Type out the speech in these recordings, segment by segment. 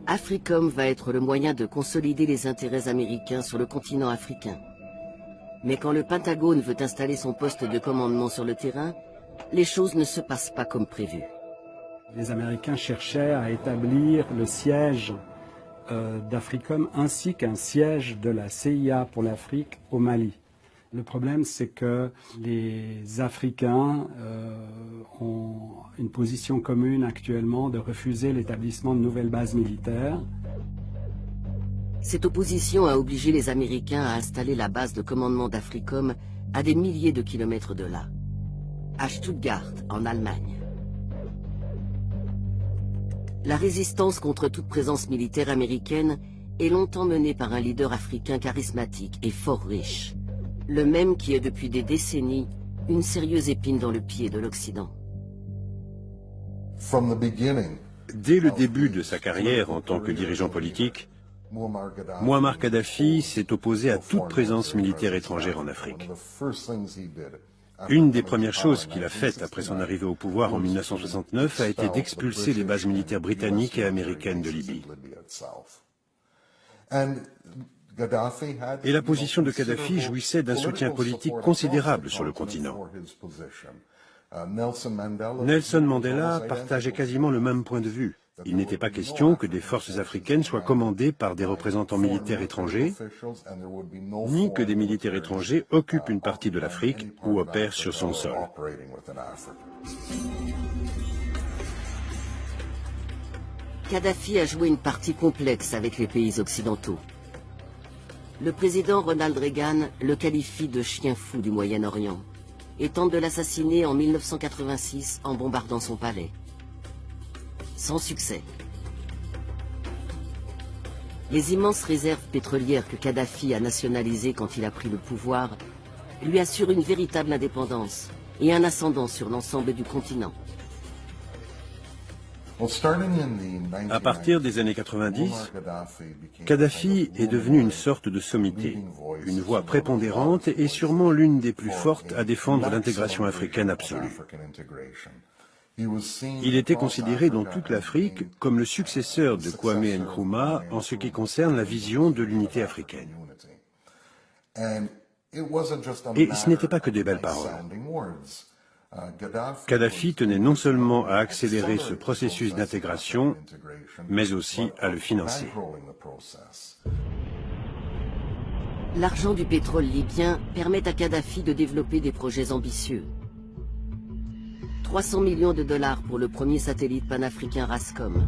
AFRICOM va être le moyen de consolider les intérêts américains sur le continent africain. Mais quand le Pentagone veut installer son poste de commandement sur le terrain, les choses ne se passent pas comme prévu. Les Américains cherchaient à établir le siège d'AFRICOM ainsi qu'un siège de la CIA pour l'Afrique au Mali. Le problème, c'est que les Africains ont une position commune actuellement de refuser l'établissement de nouvelles bases militaires. Cette opposition a obligé les Américains à installer la base de commandement d'AFRICOM à des milliers de kilomètres de là, à Stuttgart, en Allemagne. La résistance contre toute présence militaire américaine est longtemps menée par un leader africain charismatique et fort riche, le même qui est depuis des décennies une sérieuse épine dans le pied de l'Occident. Dès le début de sa carrière en tant que dirigeant politique, Mouammar Kadhafi s'est opposé à toute présence militaire étrangère en Afrique. Une des premières choses qu'il a faites après son arrivée au pouvoir en 1969 a été d'expulser les bases militaires britanniques et américaines de Libye. Et la position de Kadhafi jouissait d'un soutien politique considérable sur le continent. Nelson Mandela partageait quasiment le même point de vue. Il n'était pas question que des forces africaines soient commandées par des représentants militaires étrangers, ni que des militaires étrangers occupent une partie de l'Afrique ou opèrent sur son sol. Kadhafi a joué une partie complexe avec les pays occidentaux. Le président Ronald Reagan le qualifie de chien fou du Moyen-Orient et tente de l'assassiner en 1986 en bombardant son palais. Sans succès. Les immenses réserves pétrolières que Kadhafi a nationalisées quand il a pris le pouvoir lui assurent une véritable indépendance et un ascendant sur l'ensemble du continent. À partir des années 90, Kadhafi est devenu une sorte de sommité, une voix prépondérante et sûrement l'une des plus fortes à défendre l'intégration africaine absolue. Il était considéré dans toute l'Afrique comme le successeur de Kwame Nkrumah en ce qui concerne la vision de l'unité africaine. Et ce n'était pas que des belles paroles. Kadhafi tenait non seulement à accélérer ce processus d'intégration, mais aussi à le financer. L'argent du pétrole libyen permet à Kadhafi de développer des projets ambitieux. 300 millions de dollars pour le premier satellite panafricain Rascom.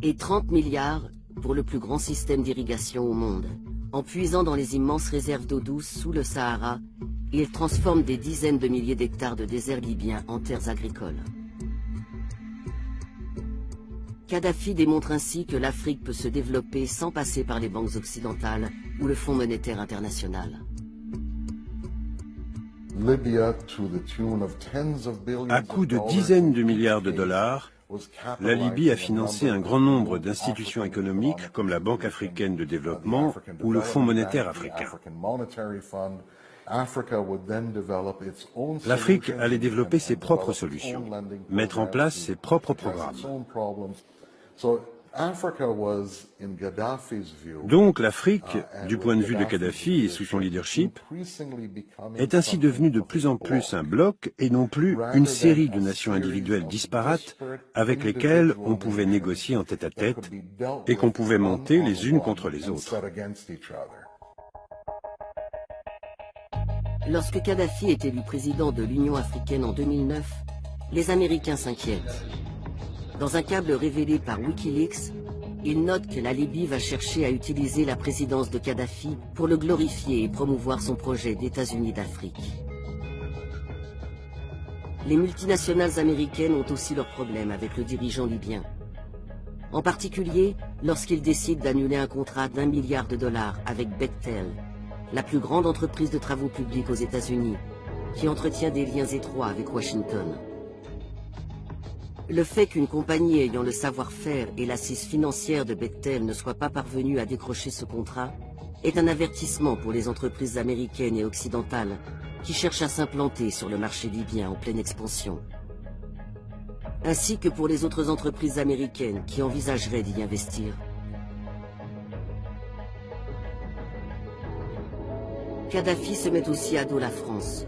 Et 30 milliards pour le plus grand système d'irrigation au monde. En puisant dans les immenses réserves d'eau douce sous le Sahara, il transforme des dizaines de milliers d'hectares de désert libyen en terres agricoles. Kadhafi démontre ainsi que l'Afrique peut se développer sans passer par les banques occidentales ou le Fonds monétaire international. À coût de dizaines de milliards de dollars, la Libye a financé un grand nombre d'institutions économiques comme la Banque africaine de développement ou le Fonds monétaire africain. L'Afrique allait développer ses propres solutions, mettre en place ses propres programmes. Donc l'Afrique, du point de vue de Kadhafi et sous son leadership, est ainsi devenue de plus en plus un bloc et non plus une série de nations individuelles disparates avec lesquelles on pouvait négocier en tête-à-tête et qu'on pouvait monter les unes contre les autres. Lorsque Kadhafi est élu président de l'Union africaine en 2009, les Américains s'inquiètent. Dans un câble révélé par Wikileaks, il note que la Libye va chercher à utiliser la présidence de Kadhafi pour le glorifier et promouvoir son projet d'États-Unis d'Afrique. Les multinationales américaines ont aussi leurs problèmes avec le dirigeant libyen. En particulier, lorsqu'il décide d'annuler un contrat d'1 milliard de dollars avec Bechtel, la plus grande entreprise de travaux publics aux États-Unis, qui entretient des liens étroits avec Washington. Le fait qu'une compagnie ayant le savoir-faire et l'assise financière de Bechtel ne soit pas parvenue à décrocher ce contrat est un avertissement pour les entreprises américaines et occidentales qui cherche à s'implanter sur le marché libyen en pleine expansion, ainsi que pour les autres entreprises américaines qui envisageraient d'y investir. Kadhafi se met aussi à dos la France.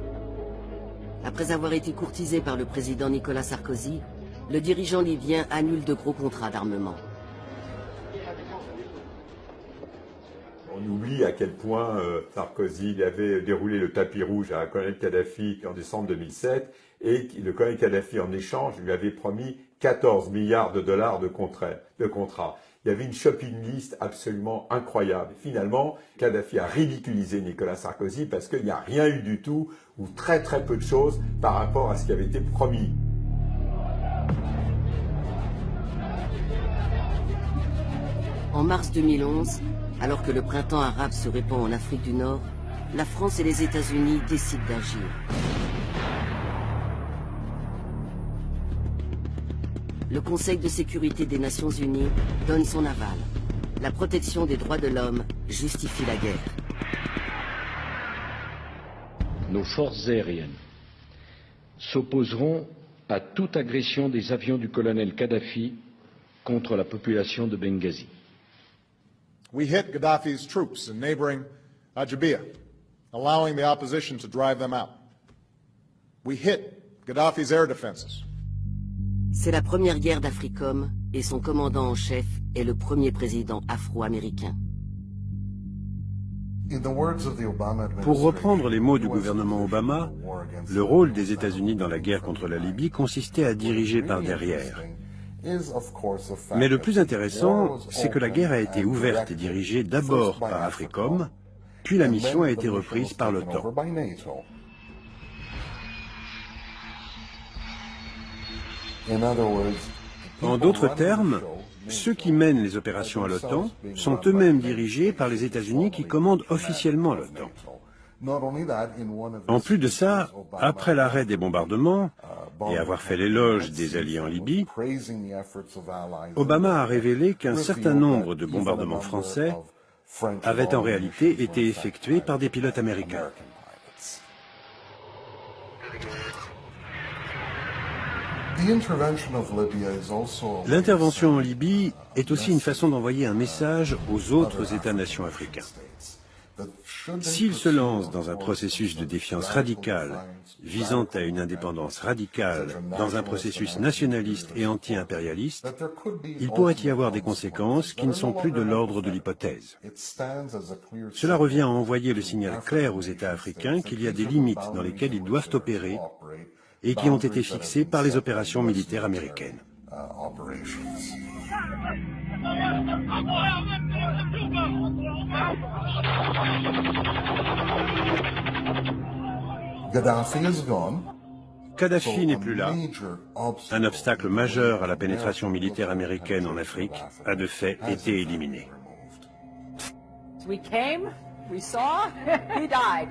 Après avoir été courtisé par le président Nicolas Sarkozy, le dirigeant libyen annule de gros contrats d'armement. On oublie à quel point Sarkozy avait déroulé le tapis rouge à colonel Kadhafi en décembre 2007 et que le colonel Kadhafi, en échange, lui avait promis 14 milliards de dollars de contrats. Il y avait une shopping list absolument incroyable. Finalement, Kadhafi a ridiculisé Nicolas Sarkozy parce qu'il n'y a rien eu du tout ou très très peu de choses par rapport à ce qui avait été promis. En mars 2011, alors que le printemps arabe se répand en Afrique du Nord, la France et les États-Unis décident d'agir. Le Conseil de sécurité des Nations Unies donne son aval. La protection des droits de l'homme justifie la guerre. Nos forces aériennes s'opposeront à toute agression des avions du colonel Kadhafi contre la population de Benghazi. We hit Gaddafi's troops in neighboring Ajabia, allowing the opposition to drive them out. We hit Gaddafi's air defenses. C'est la première guerre d'Africom et son commandant en chef est le premier président afro-américain. Pour reprendre les mots du gouvernement Obama, le rôle des États-Unis dans la guerre contre la Libye consistait à diriger par derrière. Mais le plus intéressant, c'est que la guerre a été ouverte et dirigée d'abord par Africom, puis la mission a été reprise par l'OTAN. En d'autres termes, ceux qui mènent les opérations à l'OTAN sont eux-mêmes dirigés par les États-Unis qui commandent officiellement l'OTAN. En plus de ça, après l'arrêt des bombardements et avoir fait l'éloge des alliés en Libye, Obama a révélé qu'un certain nombre de bombardements français avaient en réalité été effectués par des pilotes américains. L'intervention en Libye est aussi une façon d'envoyer un message aux autres États-nations africains. S'ils se lancent dans un processus de défiance radicale, visant à une indépendance radicale, dans un processus nationaliste et anti-impérialiste, il pourrait y avoir des conséquences qui ne sont plus de l'ordre de l'hypothèse. Cela revient à envoyer le signal clair aux États africains qu'il y a des limites dans lesquelles ils doivent opérer et qui ont été fixées par les opérations militaires américaines. Kadhafi n'est plus là. Un obstacle majeur à la pénétration militaire américaine en Afrique a de fait été éliminé. We came, we saw, he died.